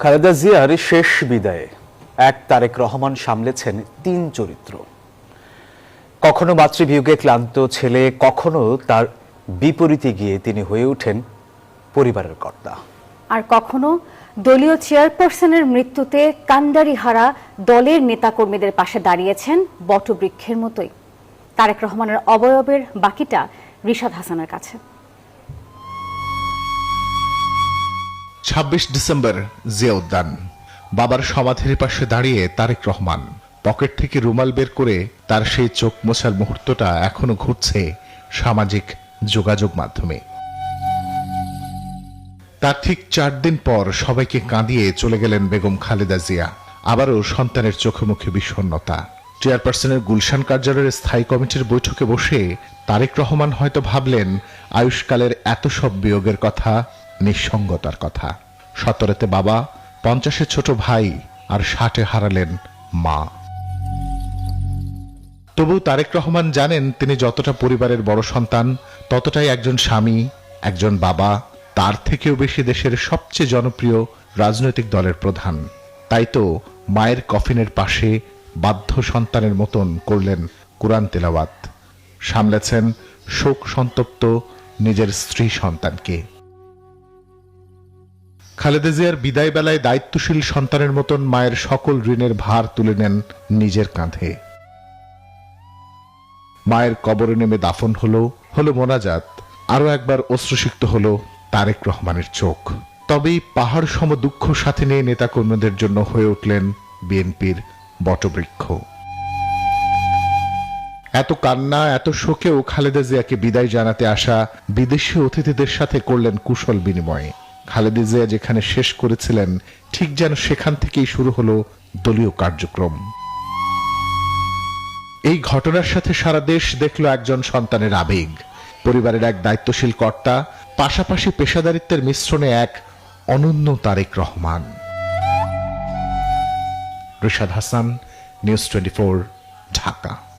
খালেদা জিয়ার শেষ বিদায়ে এক তারেক রহমান সামলেছেন ৩ চরিত্র। কখনো মাতৃবিয়োগে ক্লান্ত ছেলে, কখনো তার বিপরীতে গিয়ে তিনি হয়ে ওঠেন পরিবারের কর্তা, আর কখনো দলীয় চেয়ারপারসনের মৃত্যুতে কান্ডারিহারা দলের নেতাকর্মীদের পাশে দাঁড়িয়েছেন বটবৃক্ষের মতোই। তারেক রহমানের অবয়বের বাকিটা রিশাদ হাসানের কাছে। ২৬ ডিসেম্বর জিয়া উদ্যান। বাবার সমাধির পাশে দাঁড়িয়ে তারেক রহমান পকেট থেকে রুমাল বের করে তার সেই চোখ মোছার মুহূর্তটা এখনো ঘুরছে সামাজিক যোগাযোগ মাধ্যমে। তার ঠিক ৪ দিন পর সবাইকে কাঁদিয়ে চলে গেলেন বেগম খালেদা জিয়া। আবারও সন্তানের চোখে মুখে বিষণ্ণতা। চেয়ারপারসনের গুলশান কার্যালয়ের স্থায়ী কমিটির বৈঠকে বসে তারেক রহমান হয়তো ভাবলেন আয়ুষ্কালের এত সব বিয়োগের কথা, নিঃসঙ্গতার কথা। ১৭তে বাবা, ৫০-এ ছোট ভাই, আর ৬০-এ হারালেন মা। তবু তারেক রহমান জানেন তিনি যতটা পরিবারের বড় সন্তান, ততটাই একজন স্বামী, একজন বাবা, তার থেকেও বেশি দেশের সবচেয়ে জনপ্রিয় রাজনৈতিক দলের প্রধান। তাই তো মায়ের কফিনের পাশে বাধ্য সন্তানের মতন করলেন কুরআন তেলাওয়াত, সামলেছেন শোক সন্তপ্ত নিজের স্ত্রী সন্তানকে। খালেদা জিয়ার বিদায় বেলায় দায়িত্বশীল সন্তানের মতন মায়ের সকল ঋণের ভার তুলে নেন নিজের কাঁধে। মায়ের কবরে নেমে দাফন হলো মোনাজাত, আরো একবার অশ্রুসিক্ত হলো তারেক রহমানের চোখ। তবেই পাহাড় সম দুঃখ সাথে নিয়ে নেতাকর্মীদের জন্য হয়ে উঠলেন বিএনপির বটবৃক্ষ। এত কান্না, এত শোকেও খালেদা জিয়াকে বিদায় জানাতে আসা বিদেশি অতিথিদের সাথে করলেন কুশল বিনিময়। খালেদা জিয়া যেখানে শেষ করেছিলেন, ঠিক যেন সেখান থেকেই শুরু হলো দলীয় কার্যক্রম। এই ঘটনার সাথে সারা দেশ দেখল একজন সন্তানের আবেগ, পরিবারের এক দায়িত্বশীল কর্তা, পাশাপাশি পেশাদারিত্বের মিশ্রণে এক অনন্য তারেক রহমান। রিশাদ হাসান, নিউজ 24, ঢাকা।